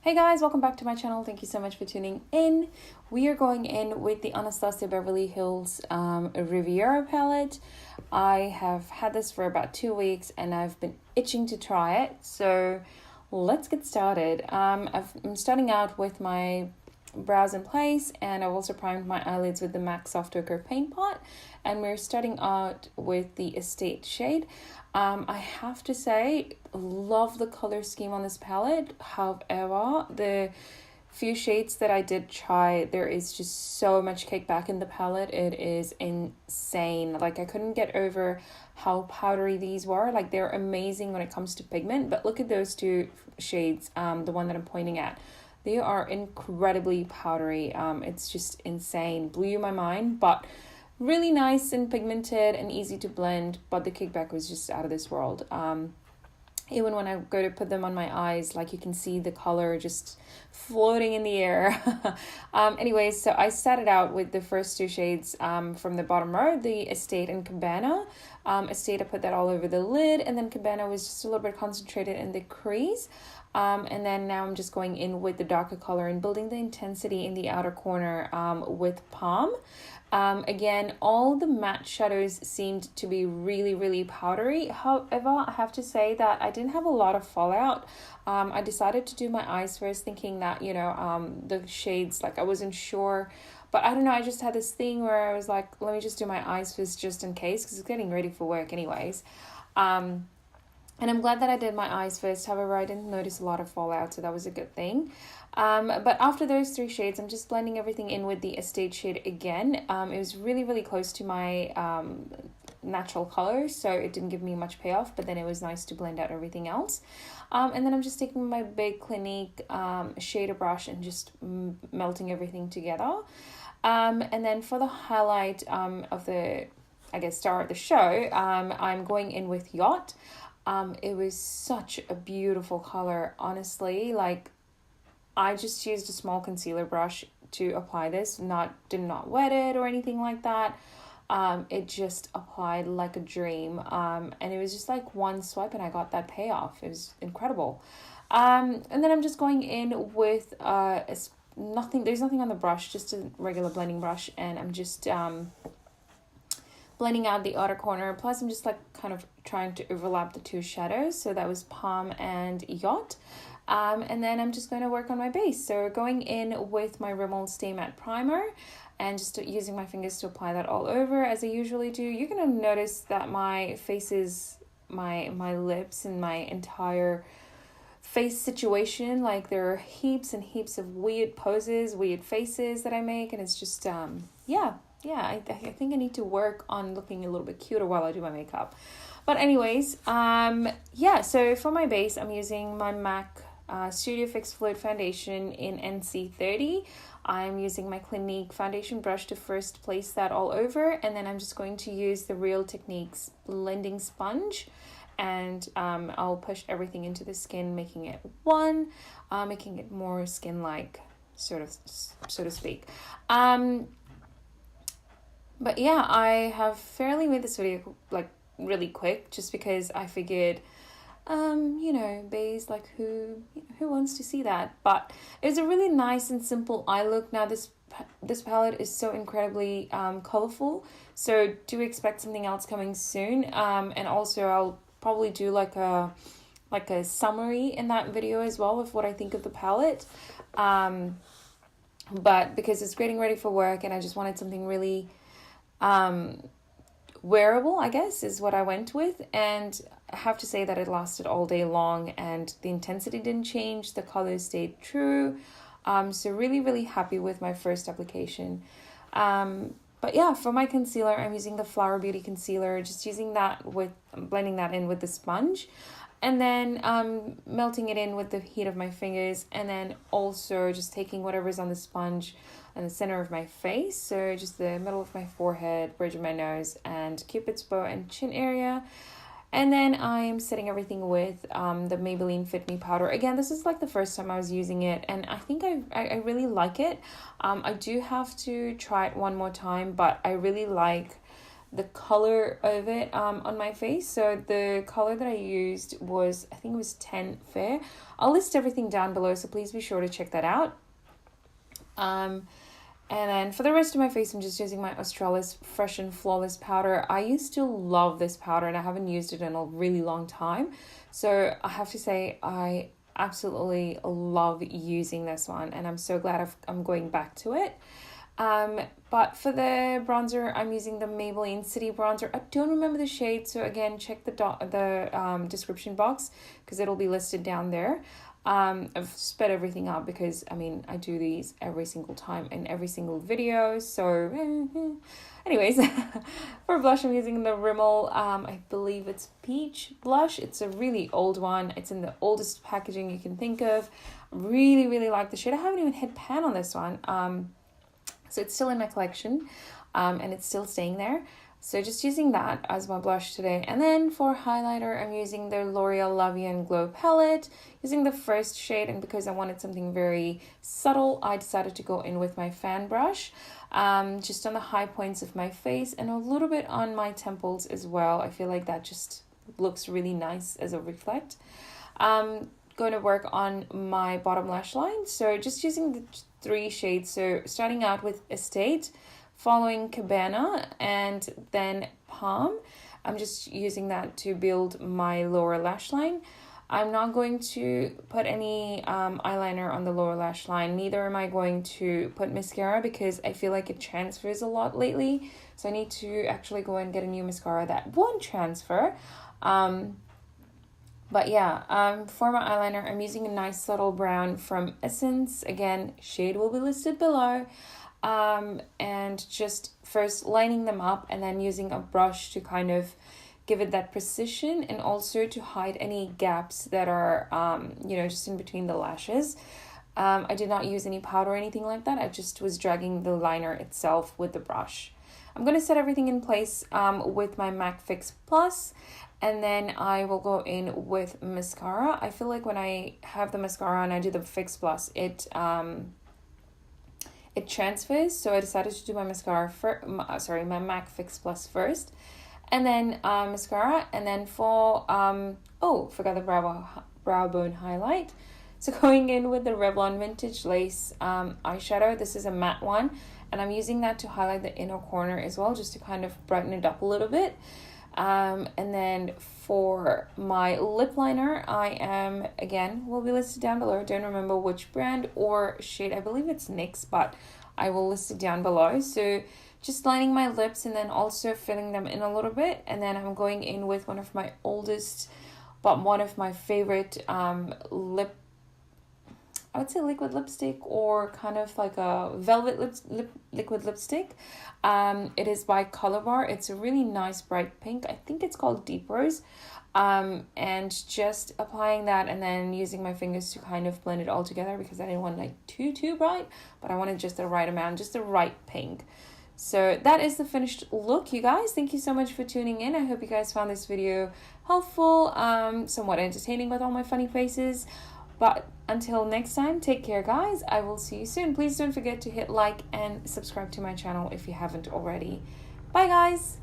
Hey guys, welcome back to my channel. Thank you so much for tuning in. We are going in with the Anastasia Beverly Hills Riviera palette. I have had this for about 2 weeks and I've been itching to try it. So let's get started. I'm starting out with my brows in place, and I've also primed my eyelids with the MAC Soft Ochre paint pot, and we're starting out with the Estate shade. I have to say, love the color scheme on this palette. However, the few shades that I did try, there is just so much kickback in the palette. It is insane. Like, I couldn't get over how powdery these were. Like, they're amazing when it comes to pigment, but look at those two shades, the one that I'm pointing at. They are incredibly powdery. It's just insane. Blew my mind, but really nice and pigmented and easy to blend, but the kickback was just out of this world. Even when I go to put them on my eyes, like, you can see the color just floating in the air. Anyways, so I started out with the first two shades from the bottom row, the Estate and Cabana. Estate, I put that all over the lid, and then Cabana was just a little bit concentrated in the crease. And then now I'm just going in with the darker color and building the intensity in the outer corner with Palm. Again, all the matte shadows seemed to be really powdery. However, I have to say that I didn't have a lot of fallout. I decided to do my eyes first, thinking that, the shades, like, I wasn't sure. But I don't know, I just had this thing where I was like, let me just do my eyes first just in case, because it's getting ready for work anyways. And I'm glad that I did my eyes first. However, I didn't notice a lot of fallout, so that was a good thing. But after those three shades, I'm just blending everything in with the Estate shade again. It was really close to my natural color, so it didn't give me much payoff, but then it was nice to blend out everything else. And then I'm just taking my big Clinique shader brush and just melting everything together. And then for the highlight of the, I guess, star of the show, I'm going in with Yacht. It was such a beautiful color, honestly. Like, I just used a small concealer brush to apply this, did not wet it or anything like that. It just applied like a dream. And it was just like one swipe and I got that payoff. It was incredible. And then I'm just going in with there's nothing on the brush, just a regular blending brush, and I'm just blending out the outer corner. Plus, I'm just like kind of trying to overlap the two shadows. So that was Palm and Yacht. And then I'm just going to work on my base. So going in with my Rimmel Stay Matte Primer and just using my fingers to apply that all over as I usually do. You're going to notice that my faces, my lips and my entire face situation, like, there are heaps and heaps of weird poses, weird faces that I make, and it's just I think I need to work on looking a little bit cuter while I do my makeup. But anyways, so for my base, I'm using my MAC Studio Fix Fluid Foundation in NC30. I'm using my Clinique foundation brush to first place that all over, and then I'm just going to use the Real Techniques blending sponge, and I'll push everything into the skin, making it one, making it more skin-like, so to speak. But yeah, I have fairly made this video like really quick, just because I figured, beige, like, who wants to see that? But it's a really nice and simple eye look. Now this palette is so incredibly colorful, so do expect something else coming soon. And also I'll probably do like a summary in that video as well of what I think of the palette. But because it's getting ready for work and I just wanted something really wearable, I guess, is what I went with, and I have to say that it lasted all day long and the intensity didn't change, the color stayed true. So really happy with my first application. But yeah, for my concealer, I'm using the Flower Beauty concealer, just using that with blending that in with the sponge, and then melting it in with the heat of my fingers, and then also just taking whatever's on the sponge in the center of my face, so just the middle of my forehead, bridge of my nose, and Cupid's bow and chin area. And then I'm setting everything with the Maybelline FIT Me powder. Again, this is like the first time I was using it, and I think I really like it. I do have to try it one more time, but I really like the color of it on my face. So the color that I used was, I think it was 10 Fair. I'll list everything down below, so please be sure to check that out. And then for the rest of my face, I'm just using my Australis Fresh and Flawless powder. I used to love this powder and I haven't used it in a really long time. So I have to say I absolutely love using this one, and I'm so glad I'm going back to it. But for the bronzer, I'm using the Maybelline City Bronzer. I don't remember the shade, so again, check the description box because it'll be listed down there. I've sped everything up because, I mean, I do these every single time in every single video, so anyways. For blush, I'm using the Rimmel, I believe it's Peach blush. It's a really old one. It's in the oldest packaging you can think of. Really, really like the shade. I haven't even hit pan on this one. So it's still in my collection, and it's still staying there. So just using that as my blush today. And then for highlighter, I'm using the Loreal La Vie En Glow palette, using the first shade. And because I wanted something very subtle, I decided to go in with my fan brush, just on the high points of my face and a little bit on my temples as well. I feel like that just looks really nice as a reflect. Going to work on my bottom lash line. So just using the 3 shades. So starting out with Estate, following Cabana, and then Palm. I'm just using that to build my lower lash line. I'm not going to put any eyeliner on the lower lash line. Neither am I going to put mascara because I feel like it transfers a lot lately. So I need to actually go and get a new mascara that won't transfer. But yeah, for my eyeliner, I'm using a nice subtle brown from Essence. Again, shade will be listed below. And just first lining them up and then using a brush to kind of give it that precision and also to hide any gaps that are, just in between the lashes. I did not use any powder or anything like that. I just was dragging the liner itself with the brush. I'm going to set everything in place with my MAC Fix Plus, and then I will go in with mascara. I feel like when I have the mascara and I do the Fix Plus, it transfers, so I decided to do my mascara my MAC Fix Plus first, and then mascara, and then for forgot the brow bone highlight. So going in with the Revlon Vintage Lace eyeshadow. This is a matte one, and I'm using that to highlight the inner corner as well, just to kind of brighten it up a little bit. And then for my lip liner, I am, again, will be listed down below. I don't remember which brand or shade. I believe it's NYX, but I will list it down below. So just lining my lips and then also filling them in a little bit. And then I'm going in with one of my oldest, but one of my favorite I would say liquid lipstick, or kind of like a velvet liquid lipstick. It is by Colorbar. It's a really nice bright pink. I think it's called Deep Rose. And just applying that and then using my fingers to kind of blend it all together because I didn't want like too bright, but I wanted just the right amount, just the right pink. So that is the finished look, you guys. Thank you so much for tuning in. I hope you guys found this video helpful, somewhat entertaining with all my funny faces. But until next time, take care, guys. I will see you soon. Please don't forget to hit like and subscribe to my channel if you haven't already. Bye, guys.